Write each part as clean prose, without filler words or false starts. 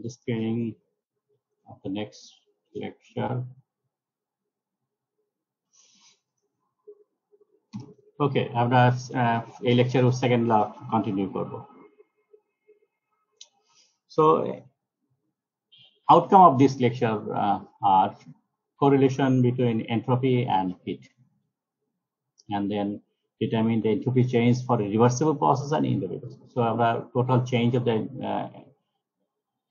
the screening of the next lecture. Okay, আমরা এই lecture second law continue করব. So outcome of this lecture are correlation between entropy and heat, and then determine the entropy change for a reversible process and irreversible. So our total change of the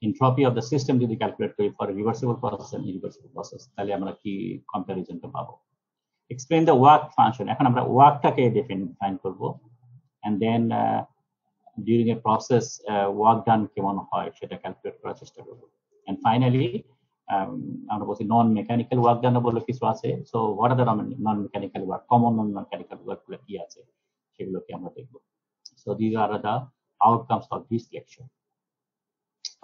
entropy of the system যদি calculate করি for a reversible process and irreversible process, তাহলে আমরা কি comparison টা পাবো. Explain the work function. এখন আমরা workটাকে define করব, and then during a process work done কেমন হয় সেটা calculate করার চেষ্টা করব. And finally আমরা বলছি non mechanical work done বলে কিছু আছে. So what are the non mechanical work, common non mechanical work গুলো কি আছে সেগুলোকে আমরা দেখব. So these are the outcomes of this lecture.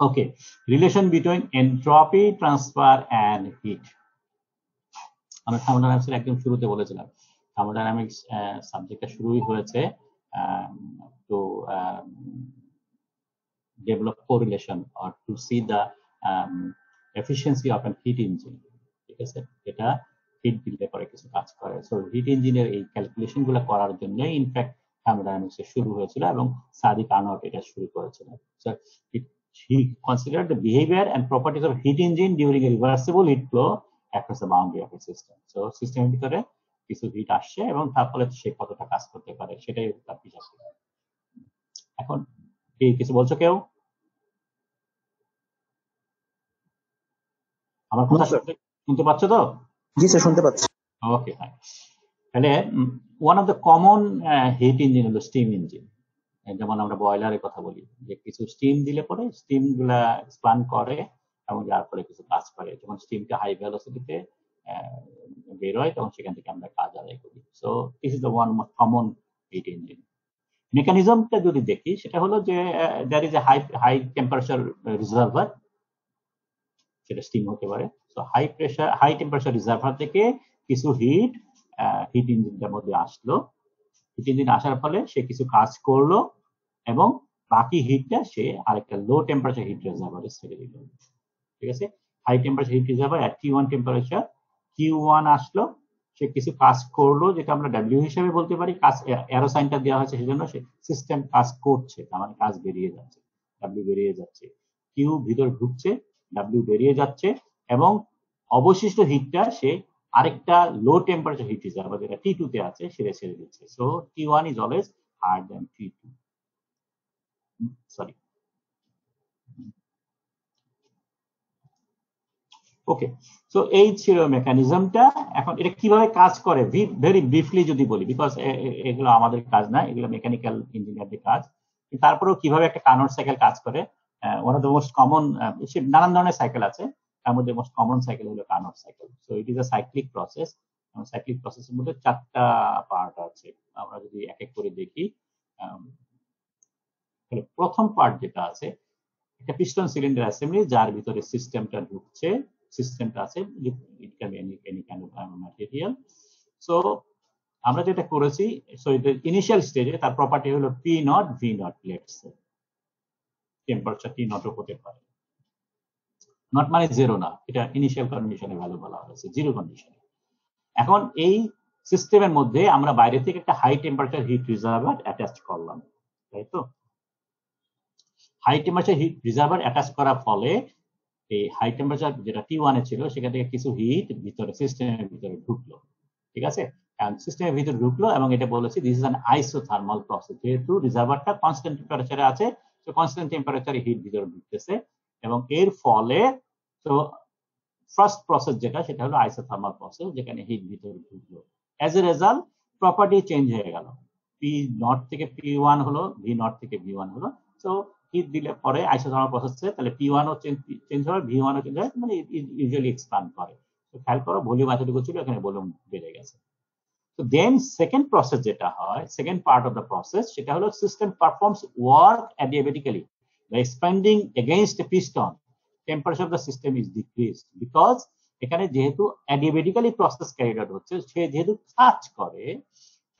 Okay, relation between entropy transfer and heat. আমরা থার্মোডাইনামিক্সের একদম শুরুতে বলেছিলাম থার্মোডাইনামিক্স সাবজেক্টটা শুরুই হয়েছে to develop correlation or to see the efficiency of a heat engine. ঠিক আছে, এটা হিট দিলে পরে কিছু কাজ করে। সো হিট ইঞ্জিনের এই ক্যালকুলেশন গুলো করার জন্য ইনফ্যাক্ট থার্মোডাইনামিক্স শুরু হয়েছিল এবং সাদি কার্নট এটা শুরু করেছিল। So he considered the behavior and properties of heat engine during a reversible heat flow across the boundary of a system. So সিস্টেমের ভিতরে কিছু হিট আসছে এবং তারপরে সে কতটা কাজ করতে পারে সেটাই তার হিসাব। এখন কিছু বলছো কেউ? আমার কথা শুনতে পাচ্ছ তো? জি স্যার, শুনতে পাচ্ছি। ওকে, তাহলে one of the common heat engine হলো স্টিম ইঞ্জিন। যেমন আমরা বয়লারের কথা বলি যে কিছু স্টিম দিলে পরে স্টিম গুলা এক্সপ্যান্ড করে এবং যার ফলে কিছু কাজ করে। যখন স্টিমটা হাই ভেলোসিটিতে বের হয় তখন সেখান থেকে আমরা কাজ আদায় করি। So this is the one most common heat engine. মেকানিজমটা যদি দেখি সেটা হলো যে there is a high temperature reservoir, সেটা স্টিম হতে পারে। সো হাই টেম্পারেচার রিজার্ভার থেকে কিছু হিট ইঞ্জিনটার মধ্যে আসলো। হিট ইঞ্জিন আসার ফলে সে কিছু কাজ করলো এবং বাকি হিটটা সে আরেকটা লো টেম্পারেচার হিট রিজার্ভারে ছেড়ে দিল। ঠিক আছে, high temperature heat reservoir at T1 temperature, Q1 আসলো, সে কিছু কাজ করলো যেটা আমরা W হিসেবে বলতে পারি। কাজ অ্যারো সাইনটা দেওয়া হয়েছে সেজন্য সে সিস্টেম কাজ করছে, তার মানে কাজ বেরিয়ে যাচ্ছে, W বেরিয়ে যাচ্ছে, Q ভিতর ঢুকছে, W বেরিয়ে যাচ্ছে এবং অবশিষ্ট হিটটা সে আরেকটা লো টেম্পারেচার হিট রিজার্ভার যেটা T2 তে আছে সেটা ছেড়ে দিচ্ছে। So T1 is always higher than T2. Sorry. Okay, so এই ছিল মেকানিজমটা। এখন এটা কিভাবে কাজ করে ভেরি ব্রিফলি যদি বলি, বিকজ এগুলো আমাদের কাজ না, এগুলো মেকানিক্যাল ইঞ্জিনিয়ারদের কাজ। তারপরেও কিভাবে একটা কার্নট সাইকেল কাজ করে, one of the most common, নানান ধরনের সাইকেল আছে, তার মধ্যে মোস্ট কমন সাইকেল হলো Carnot cycle. So it is a cyclic process. Cyclic প্রসেসের মধ্যে 4টা পার্ট আছে, আমরা যদি এক এক করে দেখি। প্রথম পার্ট যেটা আছে একটা পিস্টন সিলিন্ডার অ্যাসেম্বলি, যার ভিতরে সিস্টেমটা ঢুকছে, সিস্টেমটা আছে, it can be any kind of material. So আমরা যেটা করেছি, সো এটা ইনিশিয়াল স্টেজে তার প্রপার্টি হলো P not V naught, let's say temperature T not হতে পারে, নট মানে জিরো না, এটা ইনিশিয়াল কন্ডিশনে ভ্যালু বলা হয়েছে, জিরো কন্ডিশনে। এখন এই সিস্টেমের মধ্যে আমরা বাইরে থেকে একটা high temperature heat reservoir attach করলাম, তাই তো? High temperature heat reservoir attach করার ফলে এই হাই টেম্পারেচার যেটা T1 এ ছিল সেখান থেকে কিছু হিট ভিতরে সিস্টেমের ভিতরে ঢুকলো। ঠিক আছে, সিস্টেমের ভিতরে ঢুকলো এবং এটা বলেছি this is an isothermal process. যেহেতু রিজার্ভারটা কনস্ট্যান্ট টেম্পারেচারে আছে, তো কনস্ট্যান্ট টেম্পারেচারে হিট ভিতরে ঢুকতেছে এবং এর ফলে তো ফার্স্ট প্রসেস যেটা সেটা হলো আইসোথার্মাল প্রসেস, যেখানে হিট ভিতরে ঢুকলো। As a result property change হয়ে গেল, পি নট থেকে P1 হলো, ভি নট থেকে V1 হলো। সো হিট দিলে পরে আইসোথার্মাল প্রসেসে তাহলে P1 ও চেঞ্জ হয়, V1 ও চেঞ্জ হয়, মানে ইউজুয়ালি এক্সপ্যান্ড করে। তো খেয়াল করো ভলিউম এতটুকু ছিল, এখানে ভলিউম বেড়ে গেছে। তো দেন সেকেন্ড প্রসেস যেটা হয়, second part of the process, সেটা হলো system performs work adiabatically by expanding against a piston, temperature of the system is decreased because এখানে যেহেতু অ্যাডিয়াবেটিক্যালি প্রসেস ক্যারিড আউট হচ্ছে, সে যেহেতু কাজ করে,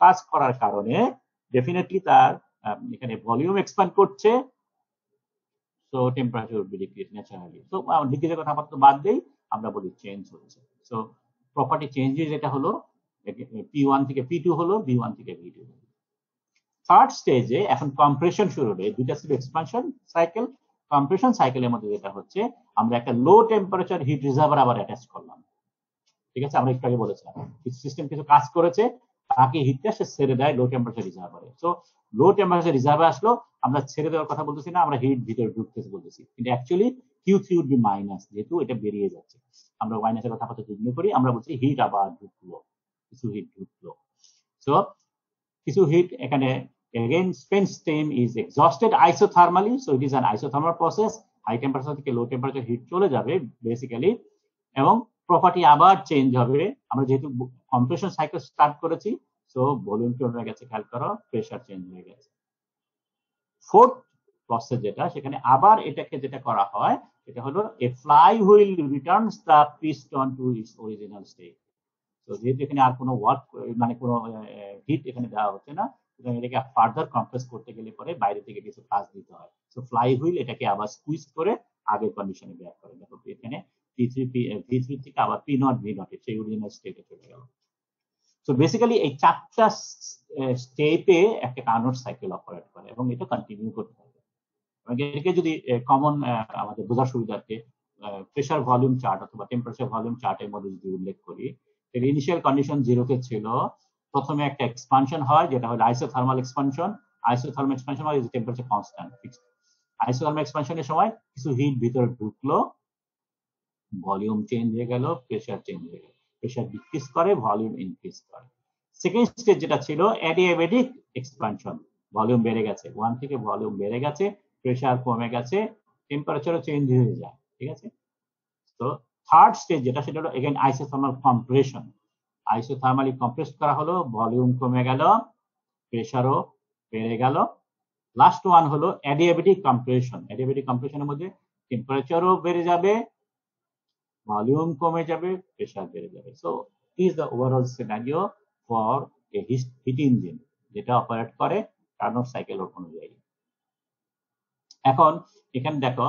কাজ করার কারণে ডেফিনেটলি তার এখানে ভলিউম এক্সপ্যান্ড করছে, so temperature will be decrease naturally. So ডিক্রিজের কথা আপাতত বাদ দেই, আমরা বলি চেঞ্জ হচ্ছে। সো প্রপার্টি চেঞ্জেস যেটা হলো P1 থেকে P2 হলো, B1 থেকে B2 হলো। থার্ড স্টেজে এখন কম্প্রেশন শুরু হবে। দুইটা ছিল এক্সপানশন সাইকেল, কম্প্রেশন সাইকেলের মধ্যে যেটা হচ্ছে আমরা একটা লো টেম্পারেচার হিট রিজার্ভার আবার অ্যাটাচ করলাম। ঠিক আছে, আমরা একটু আগে বলেছিলাম সিস্টেম কিছু কাজ করেছে, বাকি হিটটা সে ছেড়ে দেয় লো টেম্পারেচার রিজার্ভারে। সো লো টেম্পারেচার রিজার্ভে আসলো, আমরা ছেড়ে দেওয়ার কথা বলতেছি না, আমরা হিট ভিতরে ঢুকতেছে বলতেছি, কিন্তু actually Q3 would be minus, যেহেতু এটা বেরিয়ে যাচ্ছে। আমরা মাইনাসের কথা আপাতত ইগনোর করি, আমরা বলছি হিট আবার ঢুকলো, কিছু হিট ঢুকলো। সো কিছু হিট এখানে again spent steam is exhausted isothermally, so it is an isothermal process. High temperature থেকে লো টেম্পারেচার হিট চলে যাবে বেসিক্যালি, এবং প্রপার্টি আবার চেঞ্জ হবে। আমরা যেহেতু কম্প্রেশন সাইকেল স্টার্ট করেছি, সো ভলিউম চেঞ্জ হয়ে গেছে, খেয়াল করো, প্রেসার চেঞ্জ হয়ে গেছে। ফোর্থ প্রসেস যেটা, সেখানে আবার এটাকে যেটা করা হয় সেটা হলো a fly wheel returns the piston to its original state. তো যেহেতু এখানে আর কোনো ওয়ার্ক মানে কোনো হিট এখানে দেওয়া হচ্ছে না, সুতরাং এটাকে ফার্দার কম্প্রেস করতে গেলে পরে বাইরে থেকে কিছু কাজ দিতে হয়। সো ফ্লাই হুইল এটাকে আবার স্কুইজ করে আগের কন্ডিশনে ব্যাক করে। দেখো এখানে V3 থেকে আবার P0 V0 সেই অরিজিনাল স্টেটে চলে গেল। সো বেসিক্যালি এই চারটা স্টেপে একটা কার্নোট সাইকেল অপারেট করে এবং এটা কন্টিনিউ করতে হবে। এটাকে যদি কমন আমাদের বোঝার সুবিধার্থে প্রেসার ভলিউম চার্ট অথবা টেম্পারেচার ভলিউম চার্টের মধ্যে যদি উল্লেখ করি, ইনিশিয়াল কন্ডিশন 0 ছিল, প্রথমে একটা এক্সপানশন হয় যেটা হলো আইসোথার্মাল এক্সপানশন। আইসোথার্মাল এক্সপানশন হয় টেম্পারেচার কনস্ট্যান্ট ফিক্সড। আইসোথার্মাল এক্সপানশনের সময় কিছু হিট ভিতরে ঢুকলো, ভলিউম চেঞ্জ হয়ে গেল, প্রেসার চেঞ্জ হয়ে গেল, প্রেসার ডিক্রিজ করে, ভলিউম ইনক্রিজ করে। সেকেন্ড স্টেজ যেটা ছিল অ্যাডিয়াবেটিক এক্সপানশন, ভলিউম বেড়ে গেছে, 1 থেকে ভলিউম বেড়ে গেছে, প্রেসার কমে গেছে, টেম্পারেচারও চেঞ্জ হয়ে যায়। ঠিক আছে, তো থার্ড স্টেজ যেটা সেটা হলো এগেইন আইসোথার্মাল কম্প্রেশন। আইসোথার্মালি কম্প্রেস করা হলো, ভলিউম কমে গেল, প্রেসারও বেড়ে গেল। লাস্ট ওয়ান হলো অ্যাডিয়াবেটিক কম্প্রেশন। অ্যাডিয়াবেটিক কম্প্রেশনের মধ্যে টেম্পারেচারও বেড়ে যাবে, ভলিউম কমে যাবে, প্রেসার বেড়ে যাবে। So is the overall scenario for a heat engine যেটা অপারেট করে কার্নোট সাইকেল অনুযায়ী। এখন এখানে দেখো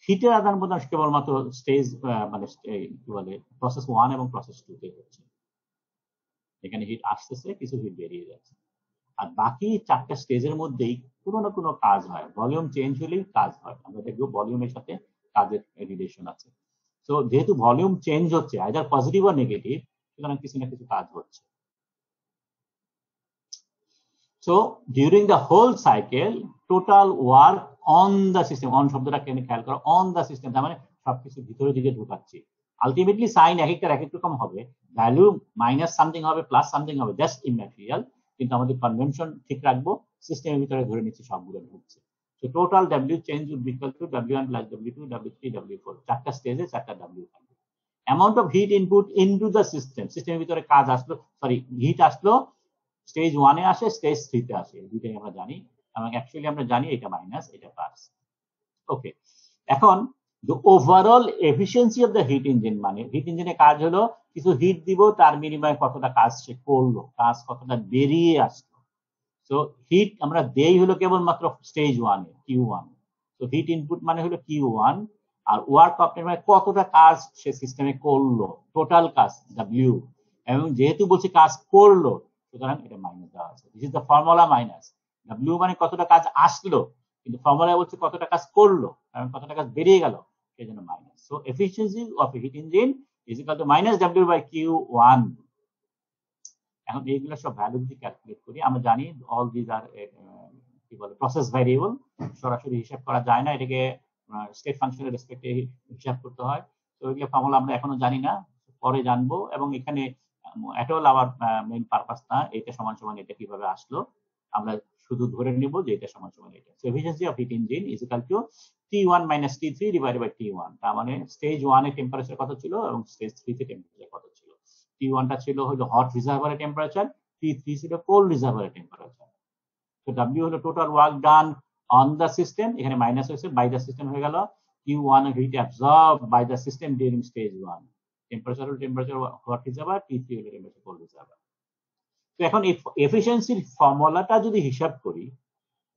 হিটের আদান প্রদান কেবলমাত্র স্টেজ মানে কি বলে প্রসেস 1 এবং প্রসেস 2 তে হচ্ছে। এখানে হিট আসতেছে, কিছু হিট বেরিয়ে যাচ্ছে, আর বাকি চারটা স্টেজের মধ্যেই কোনো না কোনো কাজ হয়। ভলিউম চেঞ্জ হলেই কাজ হয়, আমরা দেখবো ভলিউমের সাথে কাজের রিলেশন আছে। তো যেহেতু ভলিউম চেঞ্জ হচ্ছে আইদার পজিটিভ বা নেগেটিভ, সুতরাং কিছু না কিছু কাজ হচ্ছে। So during the whole cycle total work on the system, on শব্দটা কেন খেয়াল করো, অন দ্য সিস্টেম, তার মানে সবকিছু ভিতরের দিকে ঢুকাচ্ছি। আলটিমেটলি সাইন এক একটার এক এক রকম হবে, ভ্যালু মাইনাস সামথিং হবে, প্লাস সামথিং হবে, জাস্ট ইম্যাটেরিয়াল, কিন্তু আমাদের কনভেনশন ঠিক রাখবো, সিস্টেমের ভিতরে ধরে নিচ্ছি সবগুলো ঢুকছে। So total W change would be equal to W1 plus W2, W3, W4. চারটা স্টেজে চারটা W থাকবে। Amount of heat input into the system, সিস্টেমের ভিতরে কাজ আসলো, সরি হিট আসলো, স্টেজ 1 এ আসে, স্টেজ 3 তে আসে, দুইটাই আমরা জানি, এবং অ্যাকচুয়ালি আমরা জানি এটা মাইনাস, এটা প্লাস। ওকে, এখন the overall efficiency of the heat engine, মানে হিট ইঞ্জিনের কাজ হলো কিছু হিট দিব, তার বিনিময়ে কতটা কাজ সে করলো, কাজ কতটা বেরিয়ে আসলো। তো হিট আমরা দেই হলো কেবলমাত্র স্টেজ 1 এ Q1। তো হিট ইনপুট মানে হলো Q1, আর ওয়ার্ক আপনি মানে কতটা কাজ সে সিস্টেমে করলো, টোটাল কাজ W, এবং যেহেতু বলছি কাজ করলো সুতরাং এটা মাইনাস দেওয়া আছে। This is the formula minus. W মানে কতটা কাজ আসলো, কিন্তু ফর্মুলায় বলছে কতটা কাজ করলো এবং কতটা কাজ বেরিয়ে গেল, সেই জন্য minus. So efficiency of a heat engine is equal to minus W by Q1। এখন এইগুলো সব ভ্যালু যদি ক্যালকুলেট করি, আমরা জানি অল দিস আর কি বলে প্রসেস ভ্যারিয়েবল, সরাসরি হিসাব করা যায় না, এটাকে স্টেট ফাংশনের রেসপেক্টে হিসাব করতে হয়। তো এগুলো ফর্মুলা আমরা এখনো জানি না, পরে জানবো। এবং এখানে এটল আওয়ার মেইন পারপাস না, এটা সমান সমান এটা কিভাবে আসলো, আমরা শুধু ধরে নিব যে এটা সমান সমান এটা। So efficiency of heat engine is equal to T1 minus T3 divided by T1। তার মানে স্টেজ 1 এ টেম্পারেচার কত ছিল এবং স্টেজ 3 তে টেম্পারেচার কত ছিল। T1 টা ছিল হলো হট রিজার্ভারের টেম্পারেচার, T3 ছিল কোল্ড রিজার্ভারের টেম্পারেচার। তো W হলো total work done on the system, এখানে মাইনাস হয়েছে, বাই দ্য সিস্টেম হয়ে গেল। Q1 heat absorb by the system during stage 1। Temperature হলো টেম্পারেচার হট রিজার্ভার, T3 হলো টেম্পারেচার কোল্ড রিজার্ভার। তো এখন এই এফিসিয়েন্সির ফর্মুলাটা যদি হিসাব করি,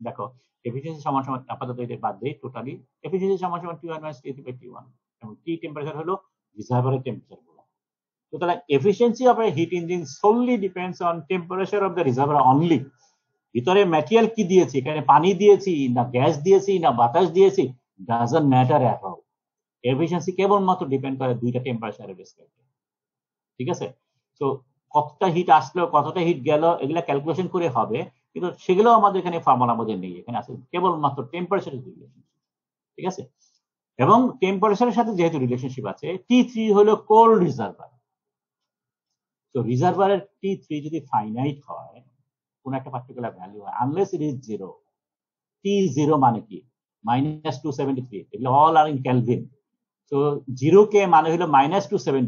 দেখো এফিসিয়েন্সি সমান সমান আপাতত এটা বাদ দেই টোটালি, এফিসিয়েন্সি সমান সমান T1 - T3 / T1, এবং T টেম্পারেচার হলো রিজার্ভারের টেম্পারেচার গুলো। সুতরাং efficiency of a heat engine solely depends on temperature of the reservoir only. ভিতরে ম্যাটেরিয়াল কি দিয়েছি, এখানে পানি দিয়েছি না গ্যাস দিয়েছি না বাতাস দিয়েছি, doesn't matter at all. Efficiency কেবলমাত্র ডিপেন্ড করে দুইটা টেম্পারেচারের রেসপেক্টে, ঠিক আছে? তো কতটা হিট আসলো কতটা হিট গেল এগুলা ক্যালকুলেশন করে হবে, কিন্তু সেগুলো আমাদের এখানে ফর্মুলার মধ্যে নেই, এখানে আছে কেবলমাত্র টেম্পারেচারের রিলেশনশিপ, ঠিক আছে? এবং টেম্পারেচারের সাথে যেহেতু রিলেশনশিপ আছে, T3 হলো কোল্ড রিজার্ভার। তো রিজার্ভারের T3 যদি ফাইনাইট হয়, কোন একটা পার্টিকুলার ভ্যালু হয়, unless it is zero, T0 মানে কি -273, এগুলো অল আর ইন কেলভিন। তো 0K মানে হলো -273,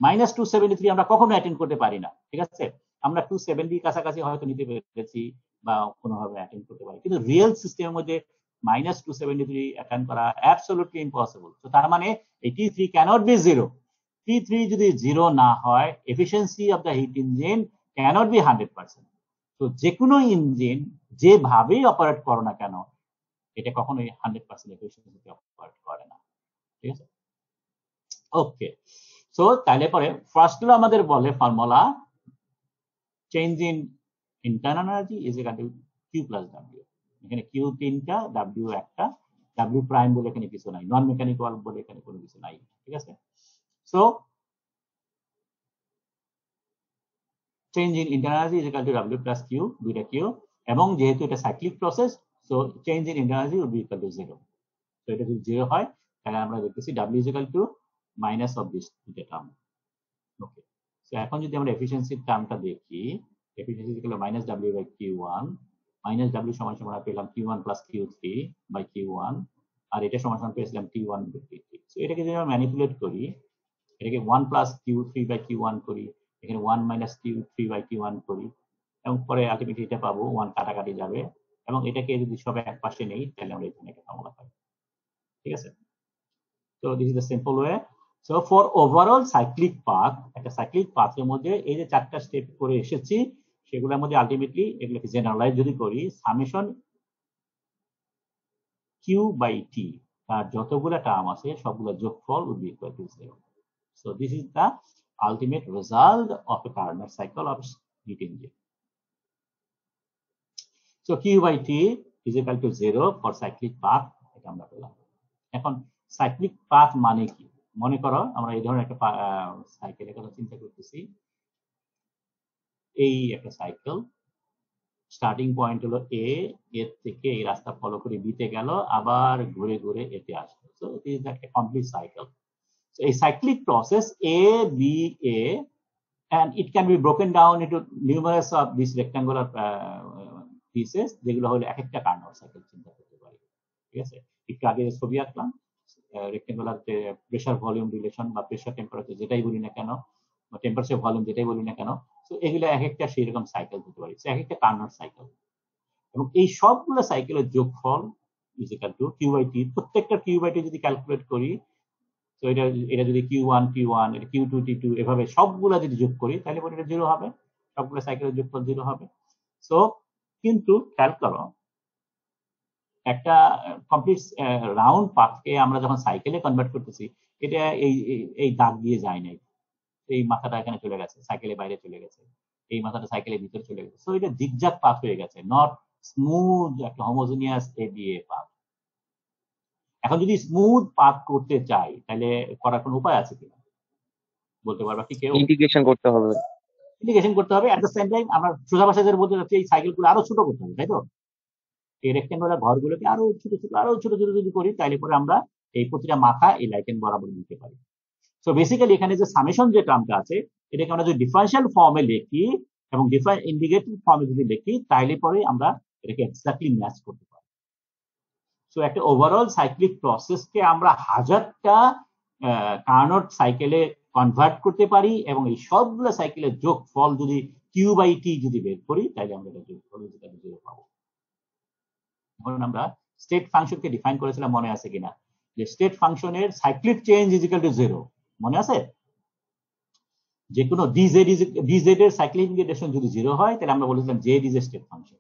-273 আমরা কখনো অ্যাটেন্ড করতে পারি না, ঠিক আছে? আমরা 270 কাছাকাছি হয়তো নিতে পেরেছি বা কোনোভাবে অ্যাটেন্ড করতে পারি, কিন্তু রিয়েল সিস্টেমের মধ্যে -273 অ্যাটেন্ড করা অ্যাবসলিউটলি ইম্পসিবল। তো তার মানে এই T3 cannot B zero. T3 যদি জিরো না হয়, efficiency of the heat engine cannot be 100%। তো যে কোনো ইঞ্জিন যেভাবেই অপারেট করো না কেন, এটা কখনোই 100% এফিসিয়েন্সিতে অপারেট করে না, ঠিক আছে? ওকে, সো তাহলে পরে ফার্স্ট হলো আমাদের বলে formula change in internal energy is equal to Q plus W। এখানে Q তিনটা, W একটা, W প্রাইম বলে এখানে কিছু নাই, নন মেকানিক্যাল বলে এখানে কোনো কিছু নাই, ঠিক আছে? So change in internal energy is equal two W plus Q, দুইটা Q, এবং যেহেতু এটা cyclic process, so change in internal energy will be equal to 0। তো এটা যদি 0 হয় তাহলে আমরা দেখতেছি W is equal to minus of this দুইটা টার্ম। ওকে, সো এখন যদি আমরা এফিসিয়েন্সির টার্মটা দেখি, efficiency equal to -W/Q1, -W সমান সমান পেলাম Q1 plus Q3 by Q1, আর এটা সমান সমান পেয়েছিলাম T1 বাই T3। সো এটাকে যদি আমরা ম্যানিপুলেট করি, এটাকে 1 প্লাস Q3 বাই Q1 করি, এখানে 1 মাইনাস Q3 বাই Q1 করি, এবং পরে আলটিমেটলি এটা পাবো, 1 কাটাকাটি যাবে, এবং এটাকে যদি সব এক পাশে নেই তাহলে আমরা এখানে একটা ফর্মুলা পাই, ঠিক আছে? So this is the simple way. So for overall cyclic path, একটা সাইক্লিক পাথের মধ্যে এই যে চারটা স্টেপ করে এসেছি, সেগুলোর মধ্যে আলটিমেটলি এগুলোকে জেনারেলাইজ যদি করি, সামেশন Q বাই T, তার যতগুলো টার্ম আছে সবগুলো যোগফল would be equal to 0. So this is the ultimate result of a Carnot cycle of heat engine. So Q by T is equal to 0 for cyclic path, এটা আমরা পেলাম। এখন cyclic path মানে কি? মনে করো আমরা এই ধরনের একটা সাইকেলের কথা চিন্তা করতেছি, এই একটা সাইকেল, স্টার্টিং পয়েন্ট হলো এ, এর থেকে এই রাস্তা ফলো করে বিতে গেল, আবার ঘুরে ঘুরে এতে আসলো। সো ইট ইজ একটা কমপ্লিট সাইকেল। সো এই cyclic process A B A, and it can be broken down into numerous of these rectangular pieces, যেগুলো হলো এক একটা কার্নট সাইকেল চিন্তা করতে পারি, ঠিক আছে? একটু আগে ছবি আঁকলাম, রেক্টেঙ্গুলার প্রেসার ভলিউম রিলেশন বা প্রেসার টেম্পারেচার যেটাই বলি না কেন, বা টেম্পারেচার ভলিউম যেটাই বলি না কেন, তো এগুলো এক একটা সেই রকম সাইকেল হতে পারে, এক একটা কার্নট সাইকেল, এবং এই সবগুলো সাইকেলের যোগফল is equal to Q by T। প্রত্যেকটা Q বাই T যদি ক্যালকুলেট করি, তো এটা যদি Q1 T1, এটা Q2 T2, এভাবে সবগুলো যদি যোগ করি তাহলে পরে এটা 0 হবে, সবগুলো সাইকেলের যোগফল 0 হবে। সো কিন্তু খেয়াল করো, একটা কমপ্লিট রাউন্ড পাথকে আমরা যখন সাইকেলে কনভার্ট করতেছি, এটা এই দাগ দিয়ে যায় নাই, এই মাথাটা এখানে চলে গেছে, সাইকেলের বাইরে চলে গেছে, এই মাথাটা সাইকেলের ভিতরে চলে গেছে। সো এটা জিগজাগ পাথ হয়ে গেছে, নট স্মুথ একটা হোমোজেনিয়াস এবিএ পাথ। এখন যদি স্মুথ পাথ করতে চাই তাহলে করার কোনো উপায় আছে কিনা বলতে পারবা কি কেউ? ইন্টিগ্রেশন করতে হবে। ইন্টিগ্রেশন করতে হবে, এট দ্য সেম টাইম আমরা সোজা ভাষায় বলতে চাচ্ছি এই সাইকেলগুলো আরো ছোট করতে হবে, তাই তো? এই রেক্টেঙ্গুলার ঘরগুলোকে আরো ছোট যদি করি তাহলে পরে আমরা এই প্রতিটা মাথা এই লাইকেন বরাবর দিতে পারি। সো বেসিক্যালি এখানে যে সামেশন যে টার্মটা আছে, এটাকে আমরা যদি ডিফারেন্সিয়াল ফর্মে লিখি এবং ইন্টিগ্রেটেড ফর্মে যদি লিখি তাহলে পরে আমরা এটাকে এক্স্যাক্টলি ম্যাচ করতে পারি। সো একটা ওভারঅল সাইক্লিক প্রসেসকে আমরা হাজারটা কার্নট সাইকেলে কনভার্ট করতে পারি, এবং এই সবগুলো সাইকেলের যোগফল যদি Q বাই T যদি বের করি তাহলে আমরা এটা যোগফল 0 পাবো। এখন আমরা স্টেট ফাংশনকে ডিফাইন করেছিলাম, মনে আছে কিনা? যে স্টেট ফাংশনের cyclic change is equal to 0, মনে আছে? যে কোনো ডিজেড এর সাইক্লিক ইন্টিগ্রেশন যদি 0 হয় তাহলে আমরা বলেছিলাম Z is a state function.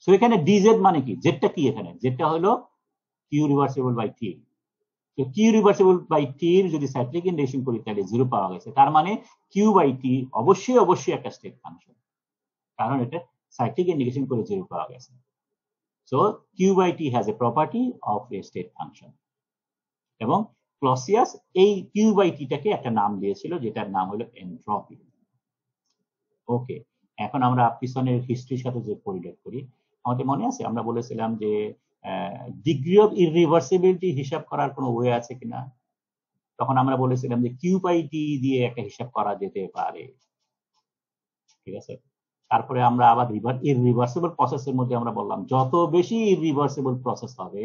So এখানে ডিজেড মানে কি, জেডটা কি, এখানে জেডটা হলো কিউ রিভার্সিবল বাই টি। তো কিউ রিভার্সিবল বাই টি এর যদি সাইক্লিক ইন্টিগ্রেশন করি তাহলে 0 পাওয়া গেছে, তার মানে কিউ বাই টি অবশ্যই একটা স্টেট ফাংশন, কারণ এটা সাইক্লিক ইন্টিগ্রেশন করে 0 পাওয়া গেছে। So Q by T has a property of a state function. এবং ক্লসিয়াস এই কিউ বাই টিটাকে একটা নাম দিয়েছিল যেটার নাম হলো এনট্রপি। ওকে, এখন আমরা পিছনের হিস্ট্রির সাথে যে পরিলেট করি, আমাদের মনে আছে আমরা বলেছিলাম যে ডিগ্রি অফ ইররিভার্সিবিলিটি হিসাব করার কোনো ওয়ে আছে কিনা। তখন আমরা বলেছিলাম যে কিউ বাই টি দিয়ে একটা হিসাব করা যেতে পারে, ঠিক আছে। তারপরে আমরা আবার ইররিভার্সিবল প্রসেসের মধ্যে আমরা বললাম যত বেশি ইররিভার্সিবল প্রসেস হবে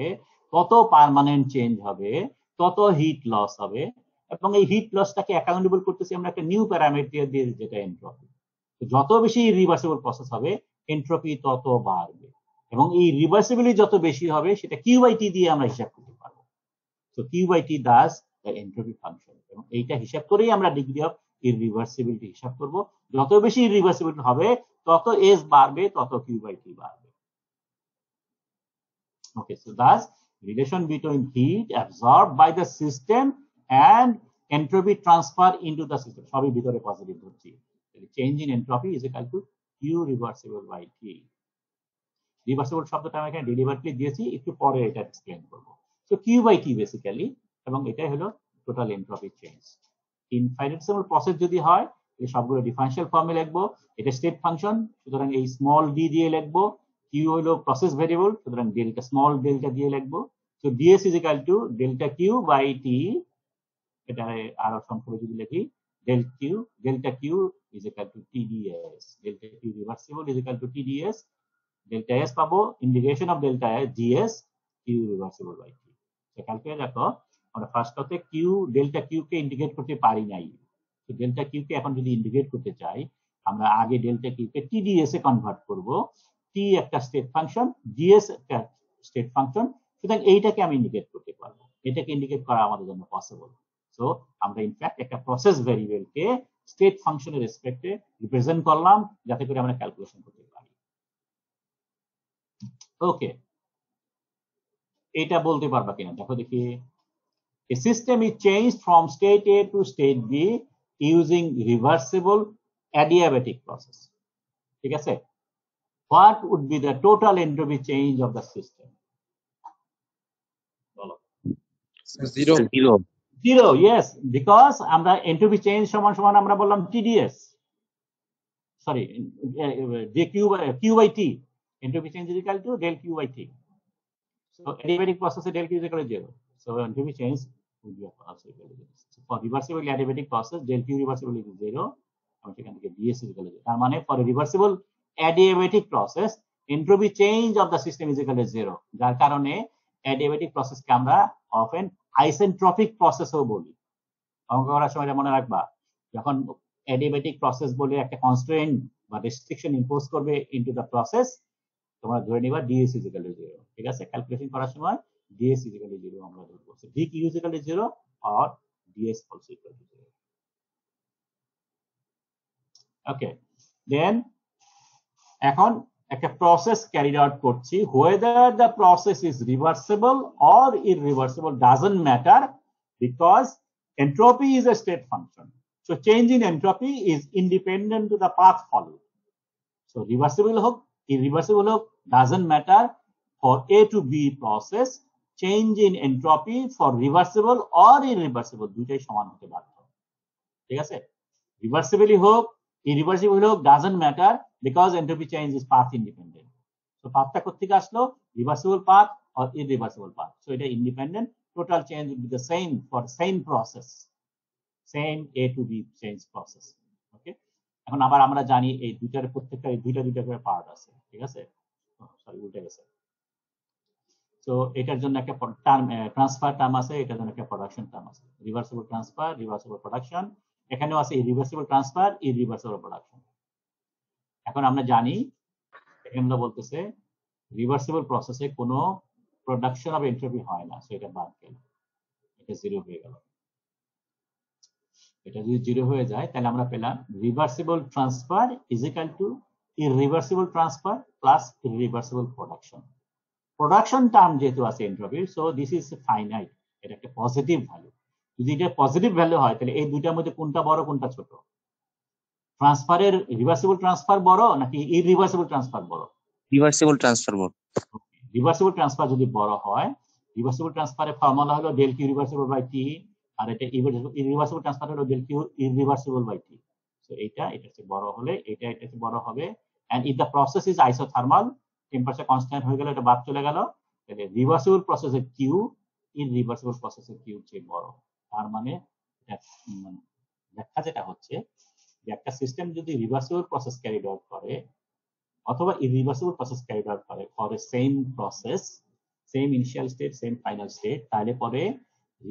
তত পার্মানেন্ট চেঞ্জ হবে, তত হিট লস হবে, এবং এই হিট লসটাকে অ্যাকাউন্টেবল করতেছি আমরা একটা নিউ প্যারামিটার দিয়ে, যেটা এনট্রপি। যত বেশি রিভার্সিবল প্রসেস হবে এনট্রপি তত বাড়বে, এবং এই রিভার্সিবিলিটি যত বেশি হবে সেটা কিউ বাই টি দিয়ে আমরা হিসাব করতে পারবো। তো Q by T thus the entropy function, এবং এইটা হিসাব করেই আমরা ডিগ্রি অফ ইররিভার্সিবিলিটি হিসাব করব। যত বেশি ইররিভার্সিবিলিটি হবে তত এস বাড়বে, তত কিউ বাই টি বাড়বে। Okay, so thus relation between heat absorbed by the system and entropy transfer into the system, সবই ভিতরে পজিটিভ ধরছি। Change in entropy is equal to Q reversible by T. Reversible শব্দটা আমি এখানে ডেলিভারলি দিয়েছি, একটু পরে এটা এক্সপ্লেন করবো। So Q by T basically, এবং এটাই হলো total entropy change. Infinitesimal process যদি হয় এই সবগুলো ডিফারেনশিয়াল ফর্মে লিখবো। এটা স্টেট ফাংশন, সুতরাং এই স্মল ডি দিয়ে লিখবো। কিউ হলো প্রসেস ভেরিয়েবল, সুতরাং ডেল্টা স্মল ডেল্টা দিয়ে লিখবো। So DS is equal to delta Q by T, এটা আরো সংক্ষেপে যদি লিখি delta Q is equal to TDS, delta Q reversible is equal to TDS, delta S পাবো integration of delta S GS Q reversible by T. Calculate দেখো আমরা first হতে Q delta Q কে ইন্টিগ্রেট করতে পারি নাই, তো ডেল্টা কিউ কে এখন যদি ইন্টিগ্রেট করতে চাই আমরা আগে ডেল্টা কিউ কে টিডিএস এ কনভার্ট করব। টি একটা স্টেট ফাংশন, ডিএস একটা স্টেট ফাংশন, সুতরাং এইটাকে আমি ইন্ডিকেট করতে পারবো, এটাকে ইন্ডিকেট করা আমাদের জন্য পসিবল। সো আমরা ইনফ্যাক্ট একটা প্রসেস ভেরিয়েবলকে স্টেট ফাংশনের রেসপেক্টে রিপ্রেজেন্ট করলাম যাতে করে আমরা ক্যালকুলেশন করতে পারি। ওকে, এটা বলতে পারবা কিনা দেখো দেখি। A system is changed from state A to state B using reversible adiabatic process. ঠিক আছে? What would be the total entropy change of the system? Zero, yes, because আমরা entropy change সমান সমান আমরা বললাম TDS, sorry, Q by T. Entropy change is equal to del Q by T. So adiabatic process del Q is equal to 0. So entropy change would be also equal to 0. So for reversible adiabatic process del Q reversible is 0. আমি সেখান থেকে DS is equal to 0. তার মানে for a reversible adiabatic process entropy change of the system is equal to 0. যার কারণে adiabatic process কে আমরা often isentropic process ও বলি। অঙ্ক করার সময় মনে রাখবা যখন adiabatic process বলে একটা constraint বা restriction impose করবে into the process, তোমরা ধরে নিবা ডিএস ইজ ইকুয়াল টু 0, ঠিক আছে। ক্যালকুলেশন করার সময় ডিএস ইজ ইকুয়াল টু 0 আমরা ধরবো। So d Q is equal to 0 or dS also equal to 0। Okay, then এখন একটা প্রসেস ক্যারিড আউট করছি, whether the process is reversible or irreversible doesn't matter because entropy is a state function. So change in entropy is independent to the path followed. So reversible হোক irreversible হোক doesn't matter. For A to B process, change in entropy for reversible or irreversible দুইটাই সমান হতে বাধ্য, ঠিক আছে। Reversibly হোক irreversible হোক doesn't matter because entropy change is path independent. So pathটা কোত্থেকে আসলো, reversible path or irreversible path. So এটা independent, total change will be the same for the same process, same A to B change process. Okay, এখন আবার আমরা জানি এই দুইটার প্রত্যেকটা দুইটা করে পার্ট আছে, ঠিক আছে। সরি উল্টে গেছে। তো এটার জন্য একটা টার্ম ট্রান্সফার টার্ম আছে, এটার জন্য একটা প্রোডাকশন টার্ম আছে। রিভার্সিবল ট্রান্সফার, রিভার্সিবল প্রোডাকশন, এখানেও আছে ইরিভার্সিবল ট্রান্সফার, ইরিভার্সিবল প্রোডাকশন। এখন আমরা জানি এখানে বলতেছে রিভার্সিবল প্রসেসে কোনো প্রোডাকশন অফ এন্ট্রপি হয় না, সো এটা বাদ গেল, এটা 0 হয়ে গেল। এটা যদি 0 হয়ে যায় তাহলে আমরা পেলাম reversible transfer is equal to irreversible transfer plus irreversible production. Production term যেহেতু আছে এন্ট্রপির, সো দিস ইজ ফাইনাইট, এটা একটা পজিটিভ ভ্যালু। যদি এটা পজিটিভ ভ্যালু হয় তাহলে এই দুইটার মধ্যে কোনটা বড় কোনটা ছোট? ট্রান্সফারের রিভার্সিবল ট্রান্সফার বড় নাকি ইররিভার্সিবল ট্রান্সফার বড়? রিভার্সিবল ট্রান্সফার বড়। রিভার্সিবল ট্রান্সফার যদি বড় হয়, রিভার্সিবল ট্রান্সফারের ফর্মুলা হলো del Q reversible by T, আর এটা ইররিভার্সিবল ট্রান্সফার হলো del Q irreversible by T. So এটা চেয়ে বড় হলে এটা চেয়ে বড় হবে। And if the process is isothermal, temperature constant হয়ে গেল, এটা বাদ চলে গেল, তাহলে রিভার্সিবল প্রসেসের কিউ ইররিভার্সিবল প্রসেসের কিউ চেয়ে বড়। তার মানে ব্যাখ্যা যেটা হচ্ছে যে একটা সিস্টেম যদি রিভার্সিবল প্রসেস ক্যারিড আউট করে অথবা ইররিভার্সিবল প্রসেস ক্যারিড আউট করে for a same process, same initial state, same final state, তাহলে পরে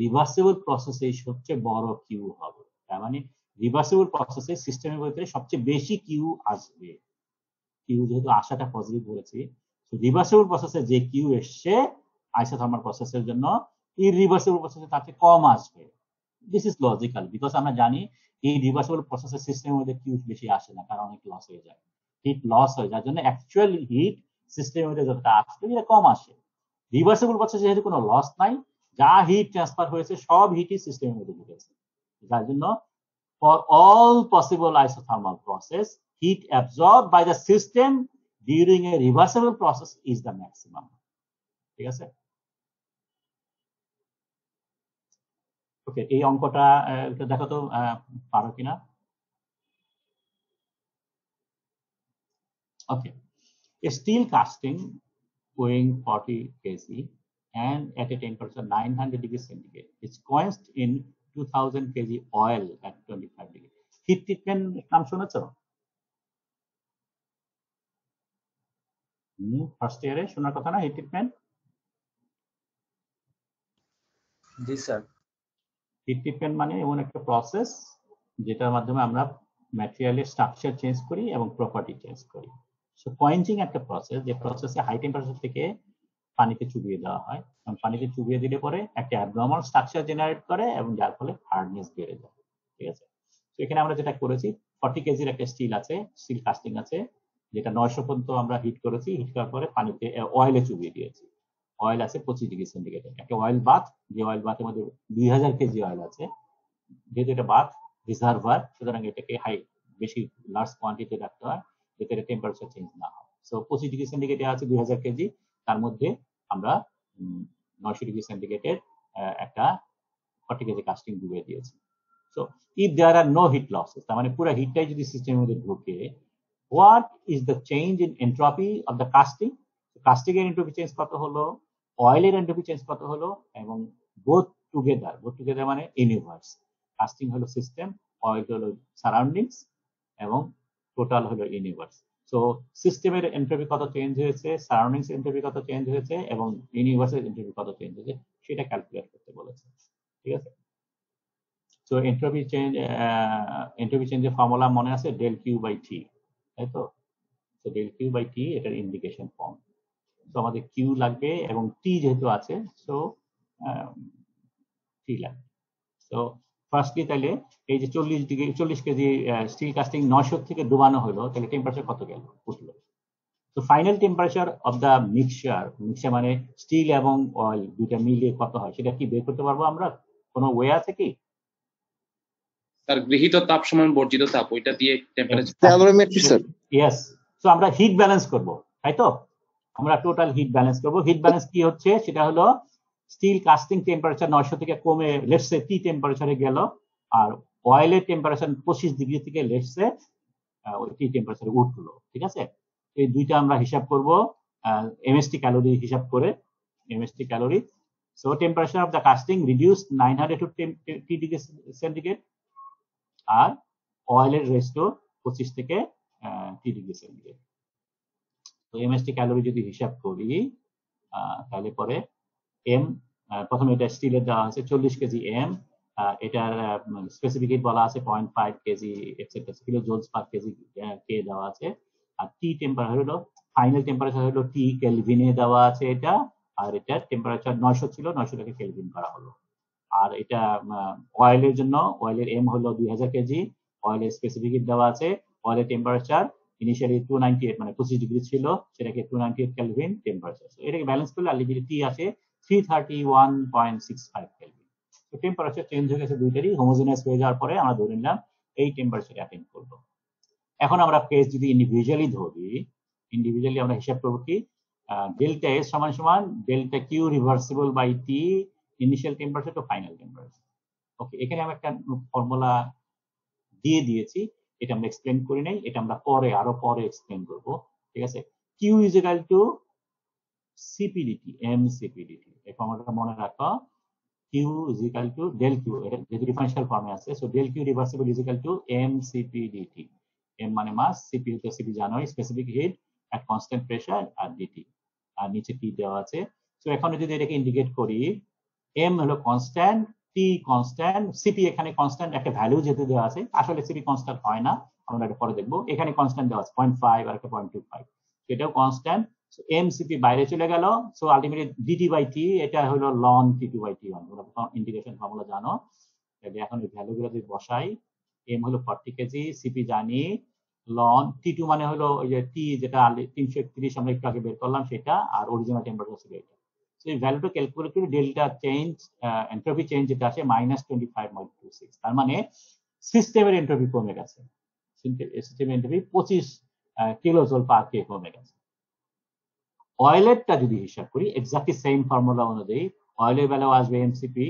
রিভার্সিবল প্রসেসে সবচেয়ে বড় কিউ হবে। তার মানে রিভার্সিবল প্রসেসে সিস্টেমের ভিতরে সবচেয়ে বেশি কিউ আসবে। কিউ যেহেতু আসাটা পজিটিভ ধরেছি, তো রিভার্সিবল প্রসেসে যে কিউ এসছে আইসোথার্মাল প্রসেসের জন্য, ইররিভার্সিবল প্রসেসে তার চেয়ে কম আসবে। দিস ইজ লজিক্যাল, বিকজ আমরা জানি এই রিভার্সিবল প্রসেসের সিস্টেমের মধ্যে কিউ বেশি আসে না, কারণ অনেক লস হয়ে যায়, হিট লস হয়ে যার জন্য অ্যাকচুয়াল হিট সিস্টেমের মধ্যে যতটা আসবে এটা কম আসে। রিভার্সিবল প্রসেসে যেহেতু কোনো লস নাই, যা হিট ট্রান্সফার হয়েছে সব হিটই সিস্টেমের মধ্যে ঢুকেছে, যার জন্য for all possible isothermal process, heat absorbed by the system during a reversible process is the maximum. ঠিক আছে? ওকে, এই অঙ্কটা দেখো তো পারো কিনা। ওকে, a steel casting weighing 40 kg and at a temperature 900 degrees centigrade is quenched in 2000 kg oil at 25 degree. Hit treatment নাম শুনেছো? ফার্স্ট ইয়ারে শোনার কথা না হিট ট্রিটমেন্ট? জি স্যার। হিট ট্রিটমেন্ট মানে এমন একটা প্রসেস যেটার মাধ্যমে আমরা ম্যাটেরিয়ালের স্ট্রাকচার চেঞ্জ করি এবং প্রপার্টি চেঞ্জ করি। সো কোয়েঞ্চিং একটা প্রসেস, যে প্রসেসে হাই টেম্পারেচার থেকে পানিতে চুবিয়ে দেওয়া হয়, এবং পানিতে চুবিয়ে দিলে পরে একটা অ্যাবনর্মাল স্ট্রাকচার জেনারেট করে এবং যার ফলে হার্ডনেস বেড়ে যায়। ঠিক আছে, তো এখানে আমরা যেটা করেছি 40 কেজির একটা স্টিল আছে, স্টিল কাস্টিং আছে, যেটা 900 পর্যন্ত আমরা হিট করেছি, হিট করার পরে পানিতে অয়েলে চুবিয়ে দিয়েছি। অয়েল আছে 25 ডিগ্রি সেন্টিগ্রেডে, একটা অয়েল বাথ, যে অয়েল বাথের মধ্যে 2000 কেজি অয়েল আছে। যেহেতু এটা বাথ রিজার্ভার, সুতরাং এটাকে বেশি লার্জ কোয়ান্টিটি রাখতে হয় যাতে এটা টেম্পারেচার চেঞ্জ না হয়। সো 25 ডিগ্রি সেন্টিগ্রেডে আছে 2000 কেজি, তার মধ্যে আমরা 900 ডিগ্রি সেন্টিগ্রেডের একটা 40 কেজি কাস্টিং ডুবিয়ে দিয়েছি। So if there are no heat losses, তার মানে পুরো হিটটাই যদি সিস্টেমের মধ্যে ঢুকে, what is the change in entropy of the casting? Casting এর এন্ট্রপি চেঞ্জ কত হলো, অয়েলের এন্ট্রপি চেঞ্জ কত হলো, এবং বোথ টুগেদার মানে ইউনিভার্স। কাস্টিং হলো সিস্টেম, অয়েল হলো সারাউন্ডিংস, এবং টোটাল হলো ইউনিভার্স। সো সিস্টেমের এন্ট্রপি কত চেঞ্জ হয়েছে, সারাউন্ডিংস এন্ট্রপি কত চেঞ্জ হয়েছে, এবং ইউনিভার্সের এন্ট্রপি কত চেঞ্জ হয়েছে সেটা ক্যালকুলেট করতে বলেছে। ঠিক আছে, সো এন্ট্রপি চেঞ্জের ফর্মুলা মনে আছে, ডেল কিউ বাই টি, তাই তো? সো ডেল কিউ বাই টি এটার ইন্ডিকেশন ফর্ম। তো আমাদের কিউ লাগবে এবং টি যেহেতু আছে, সো টি লাগবে। তো ফার্স্টলি তাহলে এই যে 40 কেজি স্টিল কাস্টিং 900 থেকে ডুবানো হলো, তাহলে টেম্পারেচার কত গেল বুঝলো। তো final temperature of the mixture মানে স্টিল এবং অয়েল দুইটা মিলিয়ে কত হয় সেটা কি বের করতে পারবো আমরা? কোনো ওয়ে আছে কি? স্যার গৃহীত তাপ সমান বর্জিত তাপ, ওইটা দিয়ে টেম্পারেচার। ক্যালোরিমেট্রি স্যার। ইয়েস, সো আমরা হিট ব্যালেন্স করব, তাই তো? আমরা টোটাল হিট ব্যালেন্স করব। হিট ব্যালেন্স কি হচ্ছে সেটা হলো স্টিল কাস্টিং টেম্পারেচার 900 থেকে কমে লেটস সে টি টেম্পারেচারে গেল, আর অয়েলের টেম্পারেচার 25 ডিগ্রি থেকে লেটস সে ওই টি টেম্পারেচারে উঠলো। ঠিক আছে, এই দুইটা আমরা হিসাব করব এমএসটি ক্যালোরি হিসাব করে, MST calorie. So temperature of the casting reduced 900 to 10 degree centigrade, আর অয়েলের রেশিও 25 থেকে 30 ডিগ্রি সেন্টিগ্রেড। তো এমএসটি ক্যালোরি যদি হিসাব করি তাহলে পরে এম, প্রথমে এটা স্টিলের দেওয়া আছে 40 কেজি এম, এটার স্পেসিফিক হিট বলা আছে 0.5 কেজি এটসেট্রা কিলো জুলস পার কেজি কে দেওয়া আছে। আর টি টেম্পারেচার হলো, ফাইনাল টেম্পারেচার হলো টি কেলভিনে দেওয়া আছে এটা, আর এটার টেম্পারেচার 900 ছিল, 900 টাকে কেলভিন করা হলো। আর এটা অয়েলের জন্য, অয়েলের এম হলো 2000 কেজি, অয়েলের স্পেসিফিক হিট দেওয়া আছে, অয়েলের টেম্পারেচার ইনিশিয়ালি 298 মানে 25 ডিগ্রি ছিল, সেটাকে 298 কেলভিন টেম্পারেচার। এটাকে ব্যালেন্স করলে আলটিমেটলি টি আসে 331.65 কেলভিন। তো টেম্পারেচার চেঞ্জ হয়ে গেছে দুইটারই, হোমোজেনাস হয়ে যাওয়ার পরে আমরা ধরে নিলাম এই টেম্পারেচার অ্যাটেইন করব। এখন আমরা কেস যদি ইন্ডিভিজুয়ালি ধরি, ইন্ডিভিজুয়ালি আমরা হিসাব করব কি ডেল্টা এস সমান সমান delta Q reversible by T initial temperature to final temperature. Okay, এখানে আমি একটা ফর্মুলা দিয়ে দিয়েছি, এটা আমরা এক্সপ্লেন করি নাই, এটা আমরা আরো পরে এক্সপ্লেন করব। ঠিক আছে, Q is equal to CPDT M CPDT, এই ফর্মুলাটা মনে রাখো। Q is equal to del Q, এটা যেহেতু ডিফারেনশিয়াল ফর্মে আছে, so del Q reversible is equal to M CPDT. M মানে মাস, সিপি হচ্ছে সিপি জানোই specific heat at constant pressure, আর ডিটি, আর নিচে টি দেওয়া আছে। সো এখন যদি এটাকে ইন্ডিকেট করি, এম হলো কনস্ট্যান্ট, টি কনস্ট্যান্ট, সিপি এখানে কনস্ট্যান্ট, একটা ভ্যালু যেহেতু দেওয়া আছে, আসলে সিপি কনস্ট্যান্ট হয় না, আমরা এটা পরে দেখবো। এখানে কনস্ট্যান্ট দেওয়া আছে 0.5 আর একটা 0.25, এটাও কনস্ট্যান্ট। সো এম সিপি বাইরে চলে গেল, so ultimately DT by T, এটা হলো লন টি2 বাই টি1, তোমরা ইন্টিগ্রেশন ফর্মুলা জানো। তাহলে এখন এই ভ্যালুগুলো যদি বসাই, এম হলো 40 কেজি, সিপি জানি, লন টি2 মানে হলো ওই যে টি যেটা 331 আমরা একটু আগে বের করলাম সেটা, আর অরিজিনাল টেম্পারেচার ছিল এটা। সো এই ভ্যালুটা ক্যালকুলেট করে ডেল্টা চেঞ্জ, এন্ট্রপি চেঞ্জ যেটা আসে -25.26, তার মানে সিস্টেমের এন্ট্রপি কমে গেছে, সিস্টেমের এন্ট্রপি 25 কিলোজুল পার কে কমে গেছে। অয়েলেরটা যদি হিসাব করি এক্স্যাক্টলি সেম ফর্মুলা অনুযায়ী, অয়েলের ভ্যালু আসবে এমসিপি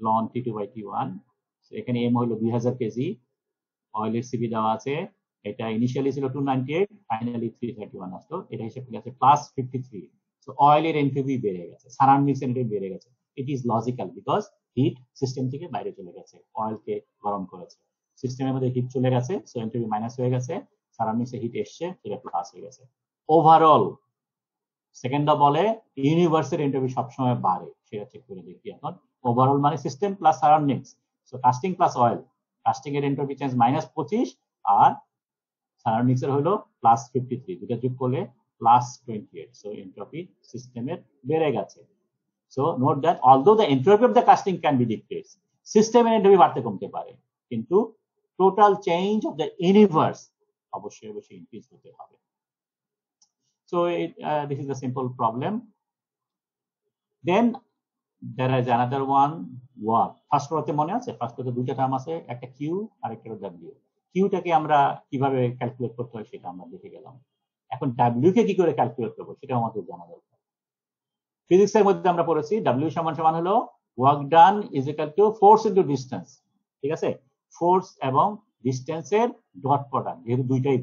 লন টি2 বাই টি1। এখানে এম হলো 2000 কেজি, অয়েলের সিপি দেওয়া আছে, এটা ইনিশিয়ালি ছিল 298, ফাইনালি 331 আসতো, এটা হিসাব করে আছে +53। সো অয়েলের এনট্রপি বেড়ে গেছে, সারাউন্ডিং এনট্রপি বেড়ে গেছে। It is logical because hit system থেকে বাইরে চলে গেছে, অয়েলকে গরম করেছে, সিস্টেমের মধ্যে হিট চলে গেছে, সো এনট্রপি মাইনাস হয়ে গেছে, সারাউন্ডিং এ হিট এসছে, সেটা প্লাস হয়ে গেছে। ওভারঅল সেকেন্ড বলে ইউনিভার্সের এনট্রপি সবসময় বাড়ে, সেটা চেক করে দেখি এখন। ওভারঅল মানে system plus surroundings, so casting plus oil, casting এর এনট্রপি চেঞ্জ -25 আর সারাউন্ডিংস এর হলো +53, দুটো যোগ করলে +28, সো এনট্রপি সিস্টেমের বেড়ে গেছে। So note that although the entropy of the casting can be decrease, সিস্টেমের এনট্রপি বাড়তে কমতে পারে, কিন্তু total change of the universe অবশ্যই ইনক্রিজ হতে হবে। So this is a simple problem. Then there is another one, work. First row তে মনে আছে, ফার্স্ট রোতে দুটো টার্ম আছে, একটা কিউ আর একটা ডাব্লিউ। কিউটাকে আমরা কিভাবে ক্যালকুলেট করতে হয় সেটা আমরা দেখে গেলাম। এখন ডাব্লিউ কে কি করে ক্যালকুলেট করব সেটা আমাদের জানা দরকার। ফিজিক্সের মধ্যে আমরা পড়েছি ডাব্লিউ সমান হলো work done is equal to force into distance. ঠিক আছে, ফোর্স এবং ডিসটেন্সের ডট প্রোডাক্ট, যেহেতু দুইটাই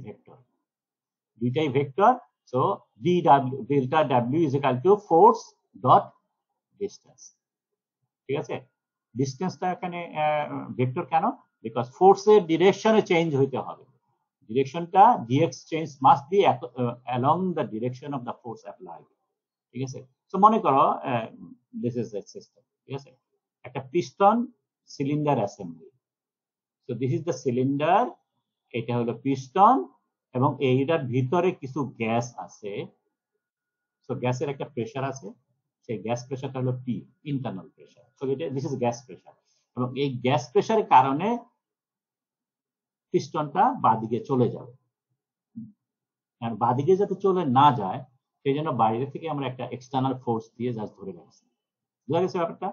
vector, so delta W is equal to force dot distance. ঠিক আছে, ডিসটেন্সটা এখানে ভেক্টর কেন? বিকজ ফোর্সের ডিরেকশনে চেঞ্জ হইতে হবে, ডিরেকশনটা dx change must be along the direction of the force applied. ঠিক আছে, সো মনে করো দিস ইজ দ্য সিস্টেম। ঠিক আছে, একটা piston cylinder assembly, so this is the cylinder, এটা হলো পিস্টন, এবং এইটার ভিতরে কিছু গ্যাস আছে, সো গ্যাসের একটা প্রেসার আছে, সেই গ্যাস প্রেসারটা হলো পি, ইন্টারনাল প্রেসার। সো এটা দিস ইজ গ্যাস প্রেসার, এবং এই গ্যাস প্রেসারের কারণে পিস্টনটা বাঁদিকে চলে যাবে, আর বাঁদিকে যাতে চলে না যায় সেই জন্য বাইরে থেকে আমরা একটা এক্সটার্নাল ফোর্স দিয়ে জাস্ট ধরে রাখছি। বুঝা গেছে ব্যাপারটা?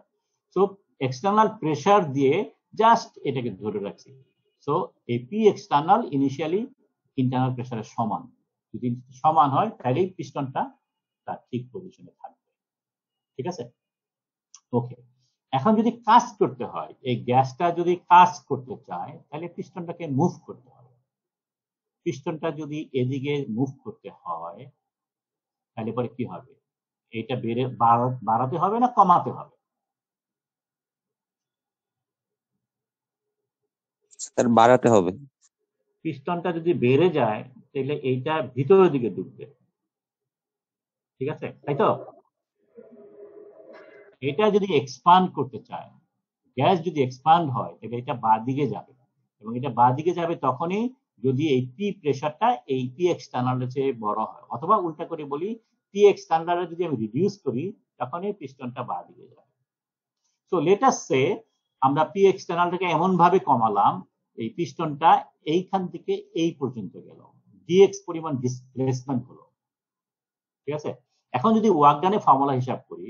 সো এক্সটার্নাল প্রেসার দিয়ে জাস্ট এটাকে ধরে রাখছি। সো এই পি এক্সটার্নাল ইনিশিয়ালি ইন্টারনাল প্রেসারের সমান, যদি সমান হয় তাহলেই পিস্টনটা তার ঠিক পজিশনে থাকবে। ঠিক আছে, ওকে। এখন যদি কাজ করতে হয়, এই গ্যাসটা যদি কাজ করতে চায় তাহলে পিস্টনটাকে মুভ করতে হবে। পিস্টনটা যদি এদিকে মুভ করতে হয় তাহলে পরে কি হবে? এটা বাড়াতে হবে না কমাতে হবে? স্যার বাড়াতে হবে। পিস্টনটা যদি বেড়ে যায় তাহলে এইটা ভিতরের দিকে ঢুকবে, ঠিক আছে, তাই তো? এটা যদি এক্সপান্ড করতে চায়, গ্যাস যদি এক্সপান্ড হয় তাহলে এটা বাঁদিকে যাবে, এবং এটা বাঁদিকে যাবে তখনই যদি এই পি প্রেসারটা এই পি এক্সটার্নালের চেয়ে বড় হয়, অথবা উল্টা করে বলি পি এক্সটার্নাল যদি আমি রিডিউস করি তখনই পিস্টনটা বাঁদিকে যাবে। সো লেট আস সে আমরা পি এক্সটার্নালটাকে এমন ভাবে কমালাম এই পিস্টনটা এইখান থেকে এই পর্যন্ত গেল, ডিএক্স পরিমাণ ডিসপ্লেসমেন্ট হলো, ঠিক আছে। এখন যদি ওয়ার্ক ডানের ফর্মুলা হিসাব করি,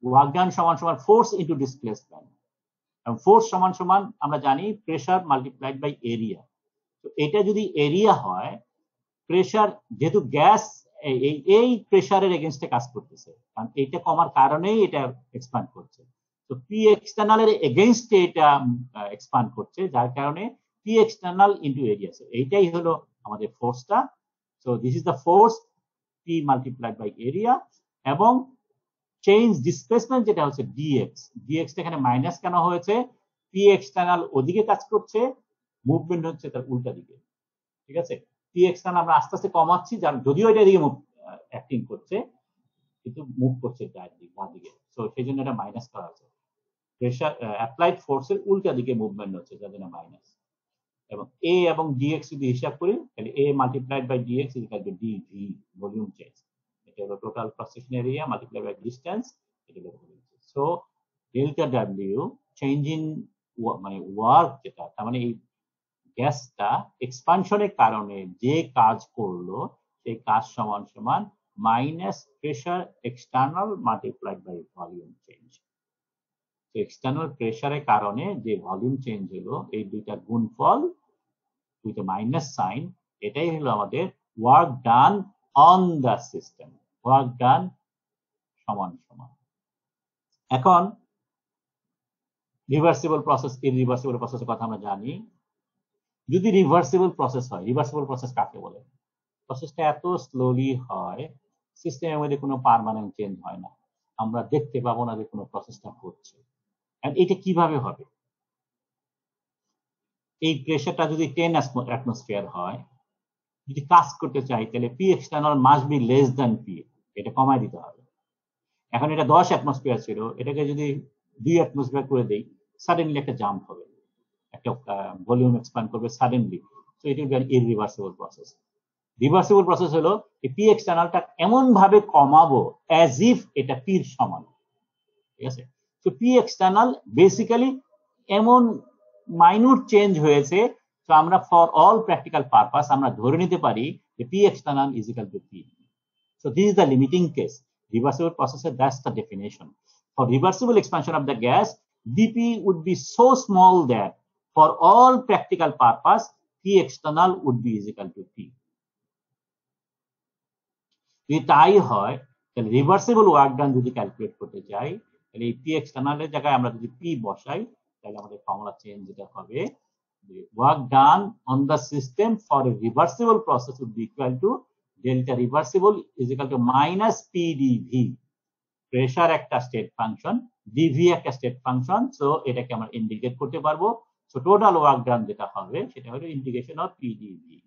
ওয়ার্ক ডান সমান সমান ফোর্স ইনটু ডিসপ্লেসমেন্ট, এবং ফোর্স সমান সমান আমরা জানি প্রেসার মাল্টিপ্লাইড বাই এরিয়া। তো এটা যদি এরিয়া হয়, প্রেসার যেহেতু গ্যাস এই প্রেসারের এগেনস্টে কাজ করতেছে, কারণ এইটা কমার কারণেই এটা এক্সপ্যান্ড করছে। তো পি এক্সটার্নালের এগেনস্টে এটা এক্সপ্যান্ড করছে, যার কারণে পি এক্সটার্নাল ইনটু এরিয়া। এইটাই হলো আমাদের ফোর্সটা। So this is the force P multiplied by area, এবং চেঞ্জ ডিসপ্লেসমেন্ট যেটা হচ্ছে ডিএক্স। ডিএক্স এখানে মাইনাস কেন হয়েছে? পি এক্সটার্নাল ওদিকে কাজ করছে, মুভমেন্ট হচ্ছে তার উল্টা দিকে, ঠিক আছে। পি এক্সটার্নাল আমরা আস্তে আস্তে কমাচ্ছি, যদিও এটা দিকে অ্যাক্টিং করছে, কিন্তু মুভ করছে বাঁ দিকে। সো সেই জন্য এটা মাইনাস করা আছে। প্রেসার অ্যাপ্লাইড ফোর্সের উল্টা দিকে মুভমেন্ট হচ্ছে, যার জন্য মাইনাস। এবং এ এবং ডিএক্স যদি হিসাব করি, তাহলে A multiplied by DX equal to DV, volume change. এটা হলো total cross section area multiply by distance, এটা হলো volume change. So delta W change in মানে ওয়ার্ক যেটা, তার মানে এই গ্যাসটা এক্সপানশনের কারণে যে কাজ করলো সেই কাজ সমান সমান minus pressure external multiplied by volume change. External প্রেসারের কারণে যে ভলিউম চেঞ্জ হলো, এই দুইটা গুণফল উইথ মাইনাস সাইন, এটাই হলো আমাদের work done on the system. Work done সমান সমান। এখন রিভার্সিবল প্রসেস, ইরিভার্সিবল প্রসেসের কথা আমরা জানি। যদি রিভার্সিবল প্রসেস হয়, রিভার্সিবল প্রসেস কাকে বলে? প্রসেসটা এত স্লোলি হয়, সিস্টেমের মধ্যে কোনো পার্মানেন্ট চেঞ্জ হয় না, আমরা দেখতে পাবো না যে কোনো প্রসেসটা হচ্ছে। এটা কিভাবে হবে? এই প্রেসারটা যদি 10 অ্যাটমসফিয়ার হয়, যদি কাজ করতে চাই, তাহলে P external must be less than P, এটা কমায় দিতে হবে। এখন এটা 10 অ্যাটমসফিয়ার ছিল, এটাকে যদি 2 অ্যাটমসফিয়ার করে দেই, সাডেনলি একটা জাম্প হবে, একটা ভলিউম এক্সপ্যান্ড করবে suddenly. So it will be an irreversible process. Reversible process হলো এই পি এক্সটার্নালটা এমন ভাবে কমাবো অ্যাজ ইফ এটা পির সমান, ঠিক আছে। তো পি এক্সটার্নাল বেসিক্যালি এমন মাইনুট চেঞ্জ হয়েছে, তো আমরা ফর অল প্র্যাকটিক্যাল পারপাস আমরা ধরে নিতে পারি যে P external is equal two P. So this is the limiting case. Reversible processor, that's the definition. For reversible expansion of the gas, dP would be so small that for all practical purpose, P external would be is equal to P. যদি তাই হয়, তাহলে reversible work done যদি calculate করতে চাই, তাহলে এই P এক্সটার্নালের জায়গায় আমরা যদি পি বসাই, তাহলে আমাদের ফর্মুলা চেঞ্জ যেটা হবে, work done on the system for a reversible process would be equal to delta reversible is equal to minus P dV. Pressure একটা স্টেট ফাংশন, ডিভি একটা স্টেট ফাংশন, সো এটাকে আমরা indicate করতে পারবো। So total work ডান যেটা হবে সেটা হলো ইন্টিগ্রেশন অফ পি ডিভি,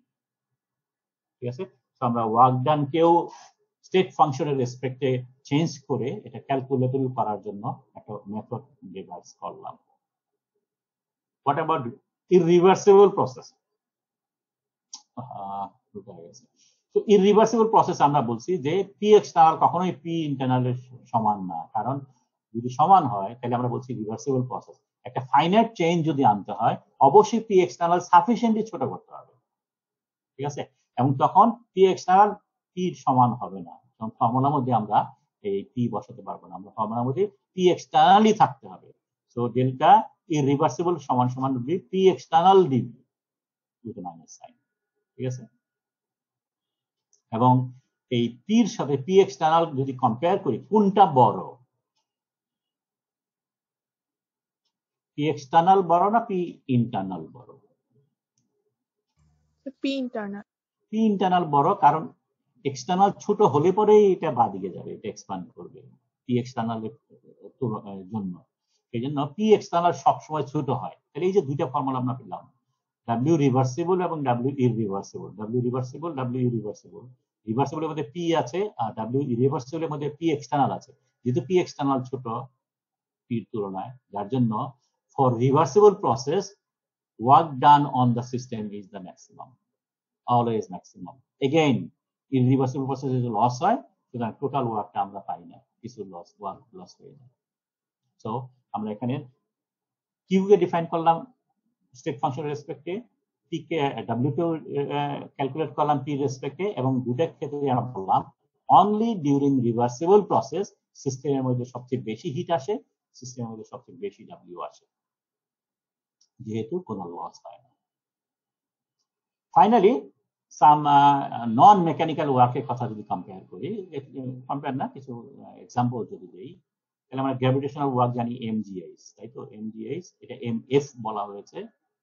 ঠিক আছে। তো আমরা ওয়ার্ক ডান কেও স্টেট ফাংশনের রেসপেক্টে চেঞ্জ করে এটা ক্যালকুলেটরি করার জন্য একটা মেথড ডিভাইস করলাম। What about irreversible process? তো ইররিভার্সিবল প্রসেস আমরা বলছি যে পি এক্সটার্নাল কখনোই পি ইন্টারনালের সমান না, কারণ যদি সমান হয় তাহলে আমরা বলছি রিভার্সিবল প্রসেস। একটা ফাইনাইট চেঞ্জ যদি আনতে হয়, অবশ্যই পি এক্সটার্নাল সাফিসিয়েন্টলি ছোট করতে হবে, ঠিক আছে। এবং তখন পি এক্সটার্নাল পি সমান হবে না, তখন ফর্মুলার মধ্যে আমরা এই পি বসাতে পারবো না, আমরা ফর্মুলার মধ্যে পি এক্সটার্নালই থাকতে হবে। সো ডেল্টা ইররিভার্সিবল সমান সমান P external dV with minus sign, ঠিক আছে। এবং এই পির সাথে পি এক্সটার্নাল যদি কম্পেয়ার করি, কোনটা বড়? পি এক্সটার্নাল বড় না পি ইন্টারনাল বড়? P internal. পি ইন্টারনাল বড়, কারণ এক্সটার্নাল ছোট হলে পরেই এটা বাদিকে যাবে, এটা এক্সপ্যান্ড করবে পি এক্সটার্নাল জন্য। এই জন্য পি এক্সটার্নাল সবসময় ছোট হয়। তাহলে এই যে দুইটা ফর্মুলা আমরা পেলাম, ডাব্লিউ রিভার্সিবল এবং W irreversible. W reversible, W irreversible. রিভার্সিবলের মধ্যে পি আছে আর ডাব্লিউ ইররিভার্সিবলের মধ্যে পি এক্সটার্নাল আছে। যেহেতু পি এক্সটার্নাল ছোট পির তুলনায়, যার জন্য for reversible process work done on the system is the maximum, always maximum. Again, irreversible process is loss হয়, সুতরাং টোটাল ওয়ার্কটা আমরা পাই না, কিছু লস হয়ে যায়। সো আমরা এখানে কিউ কে ডিফাইন করলাম স্টেট ফাংশনের রেসপেক্টে, পিকে ডাব্লিউকে ক্যালকুলেট করলাম পি রেসপেক্টে, এবং দুটার ক্ষেত্রে আমরা বললাম অনলি ডিউরিং রিভার্সিবল প্রসেস সিস্টেমের মধ্যে সবচেয়ে বেশি হিট আসে, সিস্টেমের মধ্যে সবচেয়ে বেশি ডাব্লিউ আসে, যেহেতু কোনো লস হয় না। ফাইনালি সাম নন মেকানিক্যাল ওয়ার্কের কথা যদি কম্পেয়ার করি, কম্পেয়ার না, কিছু এক্সাম্পল যদি দেই, তাহলে আমরা গ্র্যাভিটেশনাল ওয়ার্ক জানি এমজিএইচ, তাই তো? এমজিএইচ, এটা এমএফ বলা হয়েছে,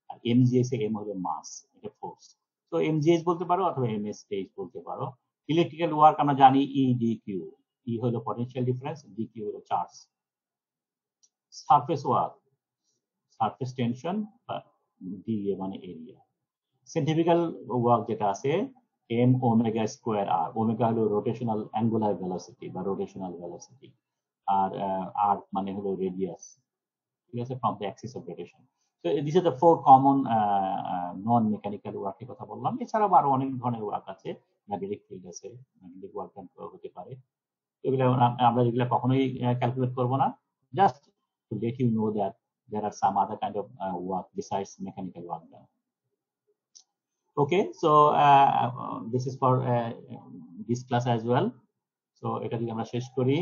আর এমজিএইচ এর এম হলো মাস, এটা ফোর্স। তো এমজিএইচ বলতে পারো অথবা এমএসএইচ বলতে পারো। ইলেকট্রিক্যাল ওয়ার্ক আমরা জানি ইডিকিউ, ই হলো পটেনশিয়াল ডিফারেন্স, ডিকিউ হলো charge. Surface work, surface tension, DA মানে এরিয়া। সেন্ট্রিফিউগাল ওয়ার্ক যেটা আছে এম ওমেগা স্কোয়ার আর, ওমেগা হলো রোটেশনাল অ্যাঙ্গুলার ভেলোসিটি বা রোটেশনাল ভেলোসিটি, আর আর মানে হলো রেডিয়াস, ঠিক আছে, from the Axis of rotation. So this are the four common non mechanical ওয়ার্কের কথা বললাম। এছাড়াও আরো অনেক ধরনের ওয়ার্ক আছে, ম্যাগনেটিক ফিল্ড আছে, ম্যাগনেটিক ওয়ার্ক হতে পারে। এগুলো আমরা যেগুলো কখনোই ক্যালকুলেট করবো না, just to let you know that there are some other kind of work besides mechanical work done. Okay, so this is for this class as well. So এটা যদি আমরা শেষ করি,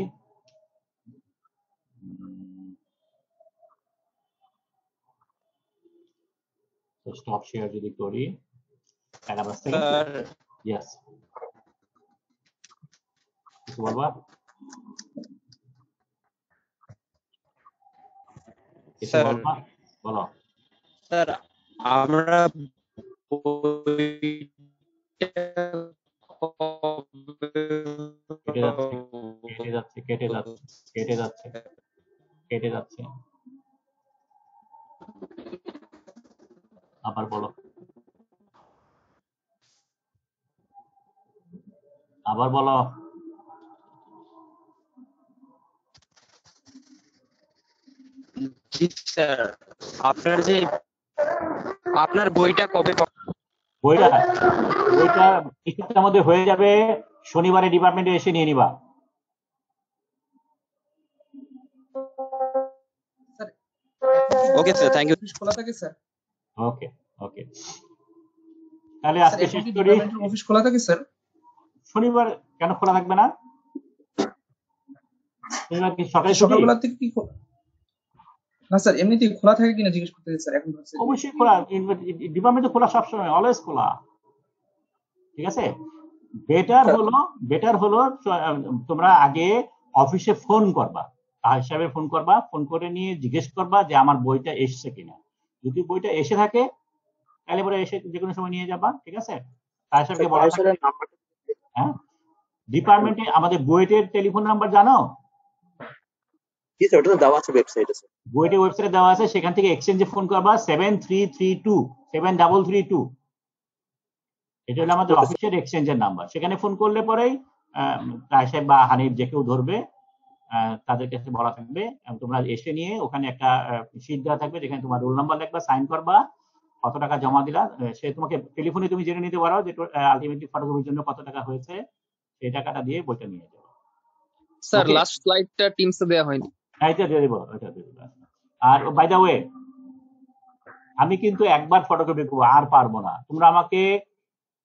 তো স্টপ শেয়ার যদি করি, তাহলে আমরা স্যার ইয়েস কিছু বলবা? কিছু স্যার বলবা? বলো। স্যার আমরা কেটে যাচ্ছে, কেটে যাচ্ছে, কেটে যাচ্ছে, কেটে যাচ্ছে, কেটে যাচ্ছে, আবার বলো, আবার বলো। জি স্যার, আপনার বইটা কবে বইটা বইটা কিছুটার মধ্যে হয়ে যাবে, শনিবারে ডিপার্টমেন্টে এসে নিয়ে নিবা। Okay sir, thank you. Office খোলা থাকে স্যার? ওকে ওকে, তাহলে স্যার আজকে এখন শেষ কি করি। ডিপার্টমেন্টের অফিস খোলা থাকে স্যার? শনিবার কেন খোলা থাকবে না? শনিবার কি সকালে ছুটি? সকালবেলা থেকে কি না স্যার, এমনিতেই খোলা থাকে কিনা জিজ্ঞেস করতে স্যার। এখন ভাবছি অবশ্যই খোলা, ডিপার্টমেন্ট খোলা সবসময়, অলওয়েজ খোলা, ঠিক আছে। বেটার হলো তোমরা আগে অফিসে ফোন করবা, তার হিসাবে ফোন করবা, ফোন করে নিয়ে জিজ্ঞেস করবা যে আমার বইটা এসছে কিনা। যদি বইটা এসে থাকে তাহলে পরে এসে যে কোনো সময় নিয়ে যাবা, ঠিক আছে। তার হিসাবে বলা থাকবে। হ্যাঁ, ডিপার্টমেন্টে আমাদের বুয়েটের টেলিফোন নাম্বার জানো? জি স্যার, ওটা তো দেওয়া আছে ওয়েবসাইটে স্যার। বুয়েটের ওয়েবসাইটে দেওয়া আছে, সেখান থেকে এক্সচেঞ্জে ফোন করবা 7332 এটা হলো আমাদের অফিসের এক্সচেঞ্জের নাম্বার। সেখানে ফোন করলে পরেই রায় সাহেব বা হানিফ যে কেউ ধরবে, তাদের কাছে বলা থাকবে, তোমরা এসে নিয়ে ওখানে একটা শীট দেওয়া থাকবে যেখানে তোমার রোল নাম্বার লিখবা, সাইন করবা, কত টাকা জমা দিলা, সে তোমাকে টেলিফোনে তুমি জেনে নিতে পারো যে আলটিমেটলি ফটোকপির জন্য কত টাকা হয়েছে, সেই টাকাটা দিয়ে বইটা নিয়ে যাবো। স্যার লাস্ট স্লাইডটা টিমসে দেওয়া হয়নি। এটা দিয়ে দেবো, এটা দিয়ে দেবো। আর বাই দ্য ওয়ে, আমি কিন্তু একবার ফটোকপি করবো, আর পারবো না। তোমরা আমাকে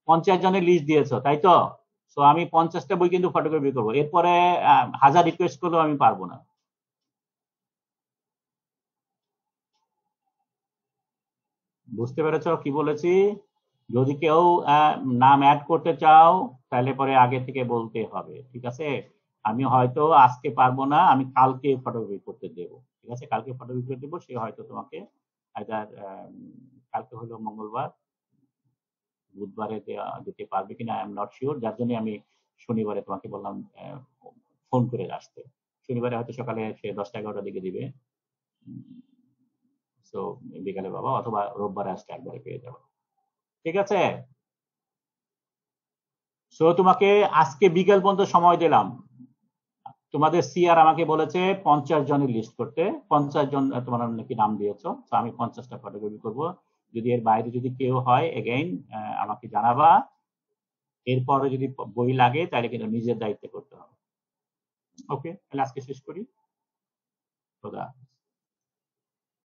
50 জনের লিস্ট দিয়েছো, তাই তো? সো আমি 50টা বই কিন্তু ফটোকপি করবো, এরপরে 1000 রিকোয়েস্ট করলেও আমি পারবো না। বুঝতে পেরেছো কি বলেছি? যদি কেউ নাম অ্যাড করতে চাও তাহলে পরে আগে থেকে বলতে হবে, ঠিক আছে। আমি হয়তো আজকে পারবো না, আমি কালকে ফটোকপি করতে দেবো, ঠিক আছে। কালকে ফটোকপি করে দেবো, সে হয়তো তোমাকে কালকে হলো মঙ্গলবার, বুধবারে দিতে পারবে কিনা আই এম নট শিওর, যার জন্য আমি শনিবারে তোমাকে বললাম ফোন করে আসতে। শনিবারে হয়তো সকালে সে 10টা-11টার দিকে দিবে, সো বিকালে বাবা, অথবা রোববারে আসতে একবারে পেয়ে যাবো, ঠিক আছে। সো তোমাকে আজকে বিকেল পর্যন্ত সময় দিলাম। তোমাদের সিআর আমাকে বলেছে 50 জনের লিস্ট করতে, 50 জন তোমার নাকি নাম দিয়েছো, তো আমি 50টা ফটোকপি করবো। যদি এর বাইরে যদি কেউ হয় এগেইন আমাকে জানাবা। এরপরে যদি বই লাগে তাহলে কিন্তু নিজের দায়িত্বে করতে হবে। ওকে, তাহলে আজকে শেষ করি। খোদা হাফেজ।